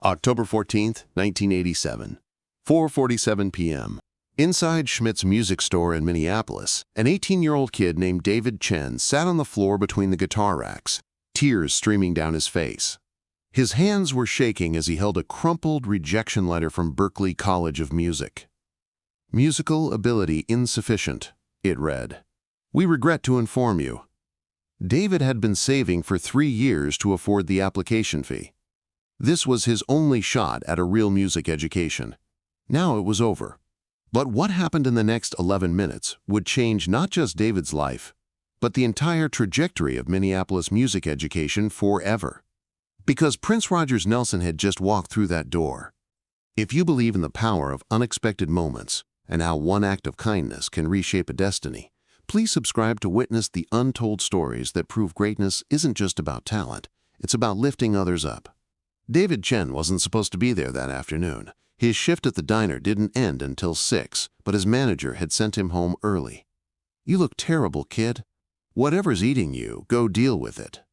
October 14th, 1987, 4:47 p.m. Inside Schmidt's music store in Minneapolis, an 18-year-old kid named David Chen sat on the floor between the guitar racks, tears streaming down his face. His hands were shaking as he held a crumpled rejection letter from Berklee College of Music. "Musical ability insufficient," it read. "We regret to inform you." David had been saving for 3 years to afford the application fee. This was his only shot at a real music education. Now it was over. But what happened in the next 11 minutes would change not just David's life, but the entire trajectory of Minneapolis music education forever. Because Prince Rogers Nelson had just walked through that door. If you believe in the power of unexpected moments and how one act of kindness can reshape a destiny, please subscribe to witness the untold stories that prove greatness isn't just about talent, it's about lifting others up. David Chen wasn't supposed to be there that afternoon. His shift at the diner didn't end until 6, but his manager had sent him home early. "You look terrible, kid. Whatever's eating you, go deal with it."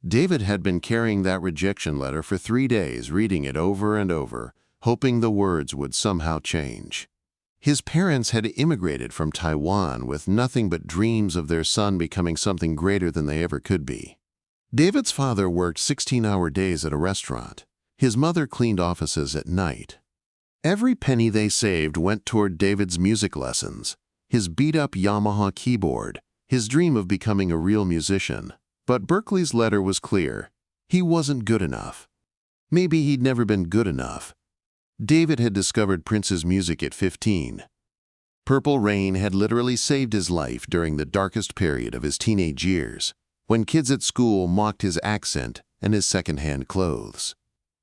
David had been carrying that rejection letter for 3 days, reading it over and over, hoping the words would somehow change. His parents had immigrated from Taiwan with nothing but dreams of their son becoming something greater than they ever could be. David's father worked 16-hour days at a restaurant. His mother cleaned offices at night. Every penny they saved went toward David's music lessons, his beat-up Yamaha keyboard, his dream of becoming a real musician. But Berklee's letter was clear. He wasn't good enough. Maybe he'd never been good enough. David had discovered Prince's music at 15. Purple Rain had literally saved his life during the darkest period of his teenage years, when kids at school mocked his accent and his second-hand clothes.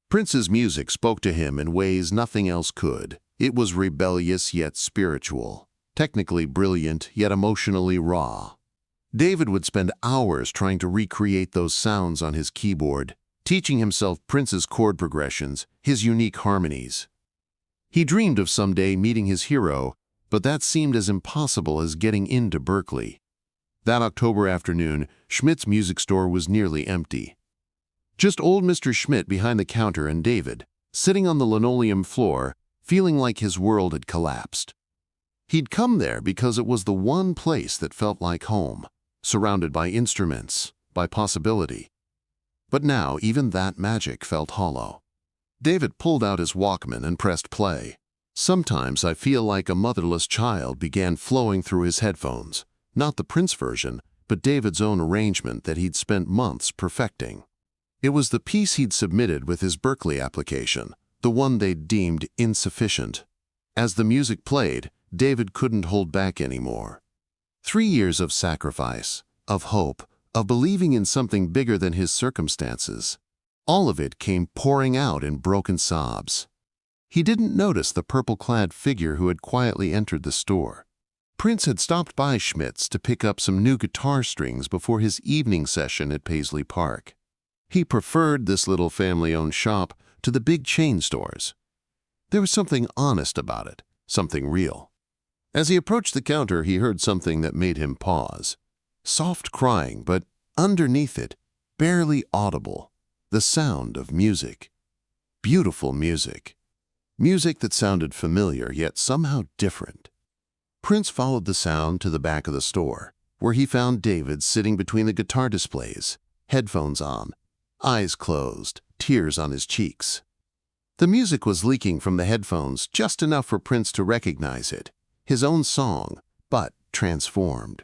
Prince's music spoke to him in ways nothing else could. It was rebellious yet spiritual, technically brilliant yet emotionally raw. David would spend hours trying to recreate those sounds on his keyboard, teaching himself Prince's chord progressions, his unique harmonies. He dreamed of someday meeting his hero, but that seemed as impossible as getting into Berklee. That October afternoon, Schmidt's music store was nearly empty. Just old Mr. Schmidt behind the counter and David, sitting on the linoleum floor, feeling like his world had collapsed. He'd come there because it was the one place that felt like home, surrounded by instruments, by possibility. But now even that magic felt hollow. David pulled out his Walkman and pressed play. "Sometimes I feel like a motherless child" began flowing through his headphones. Not the Prince version, but David's own arrangement that he'd spent months perfecting. It was the piece he'd submitted with his Berklee application, the one they'd deemed insufficient. As the music played, David couldn't hold back anymore. 3 years of sacrifice, of hope, of believing in something bigger than his circumstances. All of it came pouring out in broken sobs. He didn't notice the purple-clad figure who had quietly entered the store. Prince had stopped by Schmidt's to pick up some new guitar strings before his evening session at Paisley Park. He preferred this little family-owned shop to the big chain stores. There was something honest about it, something real. As he approached the counter, he heard something that made him pause. Soft crying, but underneath it, barely audible, the sound of music. Beautiful music. Music that sounded familiar, yet somehow different. Prince followed the sound to the back of the store, where he found David sitting between the guitar displays, headphones on, eyes closed, tears on his cheeks. The music was leaking from the headphones just enough for Prince to recognize it, his own song, but transformed.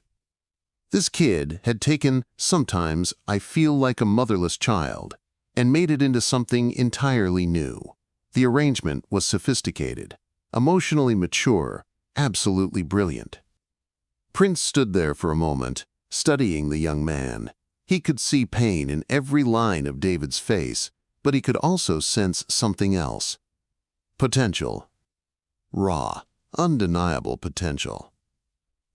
This kid had taken "Sometimes I Feel Like a Motherless Child" and made it into something entirely new. The arrangement was sophisticated, emotionally mature, absolutely brilliant. Prince stood there for a moment, studying the young man. He could see pain in every line of David's face, but he could also sense something else. Potential. Raw, undeniable potential.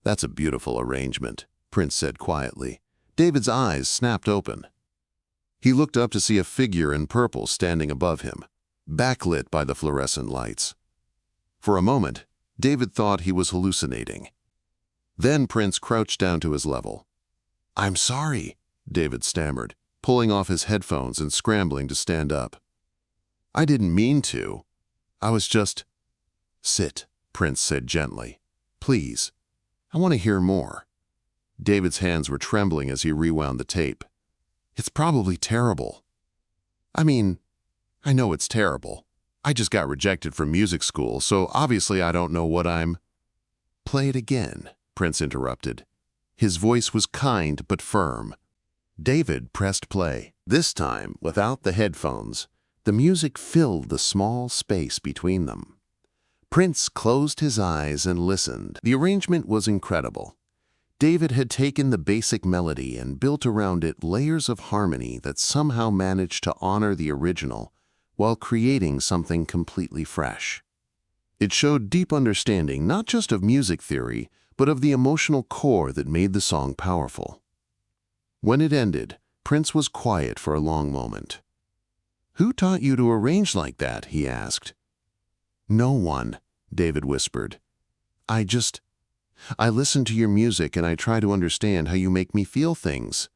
"That's a beautiful arrangement," Prince said quietly. David's eyes snapped open. He looked up to see a figure in purple standing above him, backlit by the fluorescent lights. For a moment, David thought he was hallucinating. Then Prince crouched down to his level. "I'm sorry," David stammered, pulling off his headphones and scrambling to stand up. I didn't mean to. I was just... Sit, Prince said gently. Please. I want to hear more. David's hands were trembling as he rewound the tape. It's probably terrible. I mean, I know it's terrible. I just got rejected from music school, so obviously I don't know what I'm... Play it again, Prince interrupted. His voice was kind but firm. David pressed play. This time, without the headphones, the music filled the small space between them. Prince closed his eyes and listened. The arrangement was incredible. David had taken the basic melody and built around it layers of harmony that somehow managed to honor the original while creating something completely fresh. It showed deep understanding not just of music theory, but of the emotional core that made the song powerful. When it ended, Prince was quiet for a long moment. "Who taught you to arrange like that?" he asked. "No one," David whispered. I listen to your music and I try to understand how you make me feel things.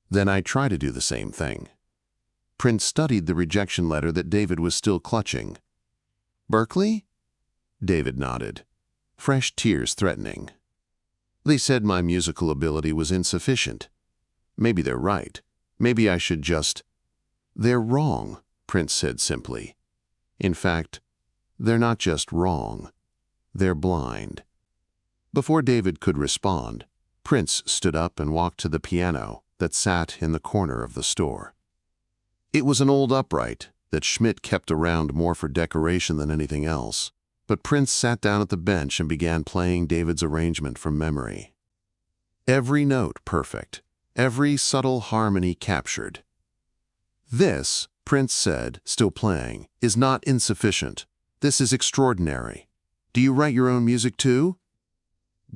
Then I try to do the same thing." Prince studied the rejection letter that David was still clutching. "Berklee?" David nodded, fresh tears threatening. "They said my musical ability was insufficient. Maybe they're right. Maybe I should just..." "They're wrong," Prince said simply. "In fact, they're not just wrong. They're blind." Before David could respond, Prince stood up and walked to the piano that sat in the corner of the store. It was an old upright that Schmidt kept around more for decoration than anything else, but Prince sat down at the bench and began playing David's arrangement from memory. Every note perfect, every subtle harmony captured. "This," Prince said, still playing, "is not insufficient. This is extraordinary. Do you write your own music too?"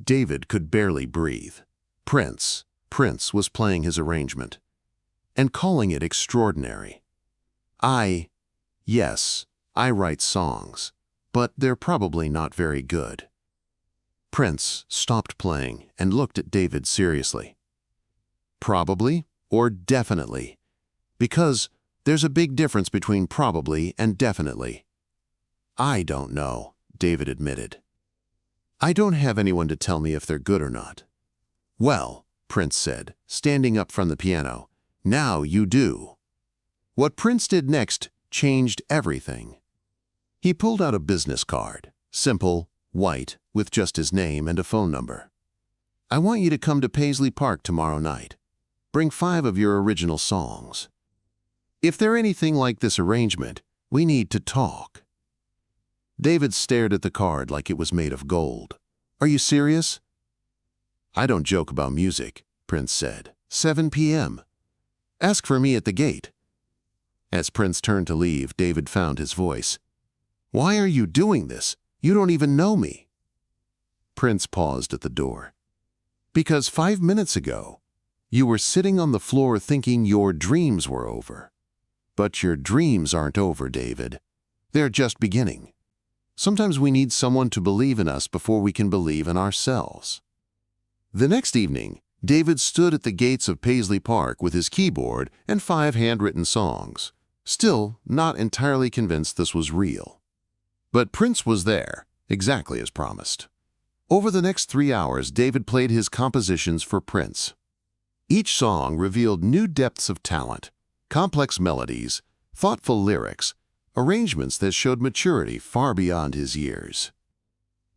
David could barely breathe. Prince was playing his arrangement and calling it extraordinary. Yes, I write songs, but they're probably not very good." Prince stopped playing and looked at David seriously. "Probably or definitely? Because there's a big difference between probably and definitely." "I don't know," David admitted. "I don't have anyone to tell me if they're good or not." "Well," Prince said, standing up from the piano, "now you do." What Prince did next changed everything. He pulled out a business card, simple, white, with just his name and a phone number. "I want you to come to Paisley Park tomorrow night. Bring 5 of your original songs. If they're anything like this arrangement, we need to talk." David stared at the card like it was made of gold. "Are you serious?" "I don't joke about music," Prince said. 7 p.m. Ask for me at the gate." As Prince turned to leave, David found his voice. "Why are you doing this? You don't even know me." Prince paused at the door. "Because 5 minutes ago, you were sitting on the floor thinking your dreams were over. But your dreams aren't over, David. They're just beginning. Sometimes we need someone to believe in us before we can believe in ourselves." The next evening, David stood at the gates of Paisley Park with his keyboard and 5 handwritten songs, still not entirely convinced this was real. But Prince was there, exactly as promised. Over the next 3 hours, David played his compositions for Prince. Each song revealed new depths of talent, complex melodies, thoughtful lyrics, arrangements that showed maturity far beyond his years.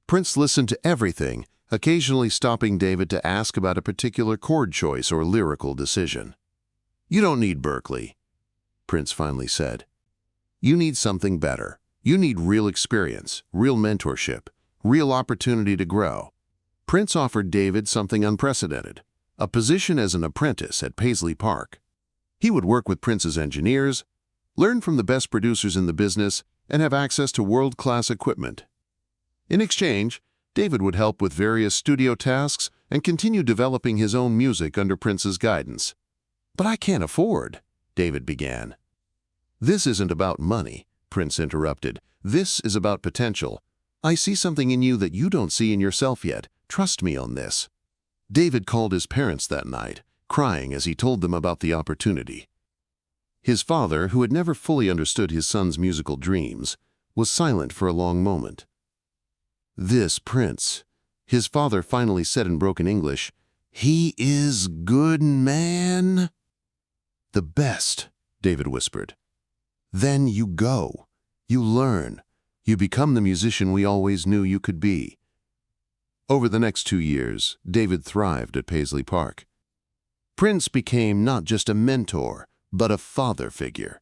Prince listened to everything, occasionally stopping David to ask about a particular chord choice or lyrical decision. "You don't need Berklee," Prince finally said. "You need something better. You need real experience, real mentorship, real opportunity to grow." Prince offered David something unprecedented, a position as an apprentice at Paisley Park. He would work with Prince's engineers, learn from the best producers in the business, and have access to world-class equipment. In exchange, David would help with various studio tasks and continue developing his own music under Prince's guidance. "But I can't afford," David began. "This isn't about money," Prince interrupted. "This is about potential. I see something in you that you don't see in yourself yet. Trust me on this." David called his parents that night, crying as he told them about the opportunity. His father, who had never fully understood his son's musical dreams, was silent for a long moment. "This Prince," his father finally said in broken English, "he is good, man." "The best," David whispered. "Then you go. You learn. You become the musician we always knew you could be." Over the next 2 years, David thrived at Paisley Park. Prince became not just a mentor, but a father figure,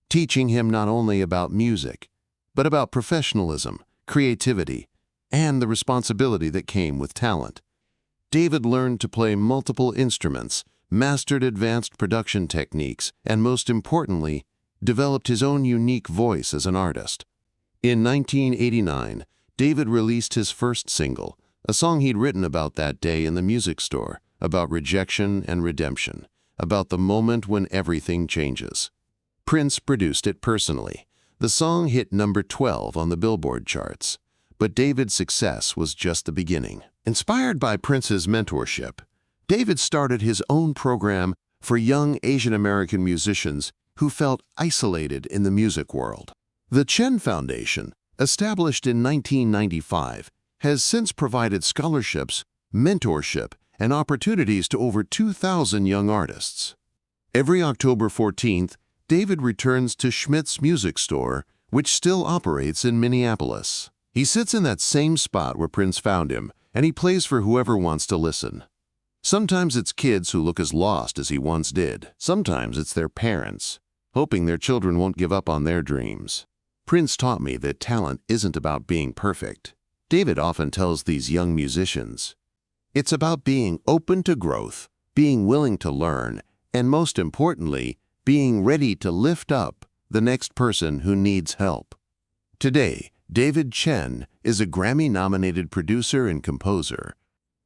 teaching him not only about music, but about professionalism, creativity, and the responsibility that came with talent. David learned to play multiple instruments, mastered advanced production techniques, and most importantly, developed his own unique voice as an artist. In 1989, David released his first single, a song he'd written about that day in the music store, about rejection and redemption, about the moment when everything changes. Prince produced it personally. The song hit number 12 on the Billboard charts. But David's success was just the beginning. Inspired by Prince's mentorship, David started his own program for young Asian American musicians who felt isolated in the music world. The Chen Foundation, established in 1995, has since provided scholarships, mentorship, and opportunities to over 2,000 young artists. Every October 14th, David returns to Schmidt's Music Store, which still operates in Minneapolis. He sits in that same spot where Prince found him, and he plays for whoever wants to listen. Sometimes it's kids who look as lost as he once did. Sometimes it's their parents, hoping their children won't give up on their dreams. Prince taught me that talent isn't about being perfect. David often tells these young musicians, it's about being open to growth, being willing to learn, and most importantly, being ready to lift up the next person who needs help. Today, David Chen is a Grammy-nominated producer and composer.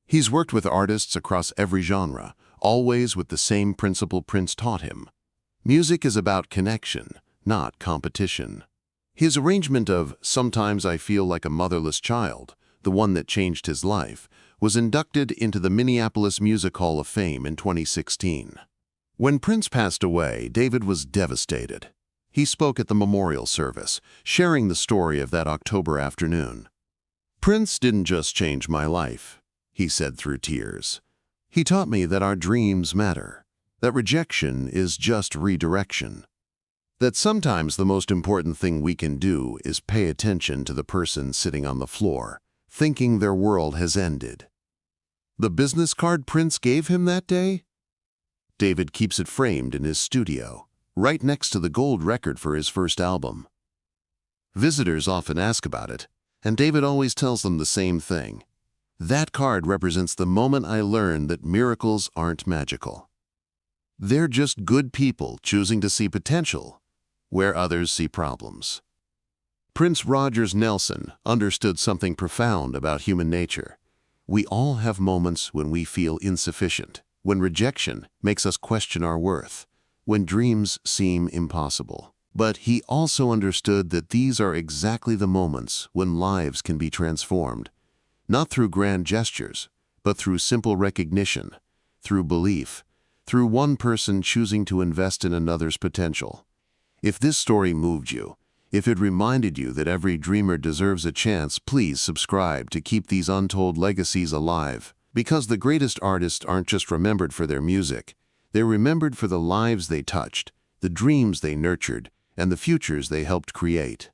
He's worked with artists across every genre, always with the same principle Prince taught him. Music is about connection, not competition. His arrangement of "Sometimes I Feel Like a Motherless Child," the one that changed his life, was inducted into the Minneapolis Music Hall of Fame in 2016. When Prince passed away, David was devastated. He spoke at the memorial service, sharing the story of that October afternoon. "Prince didn't just change my life," he said through tears. "He taught me that our dreams matter, that rejection is just redirection, that sometimes the most important thing we can do is pay attention to the person sitting on the floor, thinking their world has ended." The business card Prince gave him that day? David keeps it framed in his studio, right next to the gold record for his first album. Visitors often ask about it, and David always tells them the same thing. "That card represents the moment I learned that miracles aren't magical. They're just good people choosing to see potential where others see problems." Prince Rogers Nelson understood something profound about human nature. We all have moments when we feel insufficient, when rejection makes us question our worth, when dreams seem impossible. But he also understood that these are exactly the moments when lives can be transformed, not through grand gestures, but through simple recognition, through belief, through one person choosing to invest in another's potential. If this story moved you, if it reminded you that every dreamer deserves a chance, please subscribe to keep these untold legacies alive. Because the greatest artists aren't just remembered for their music, they're remembered for the lives they touched, the dreams they nurtured, and the futures they helped create.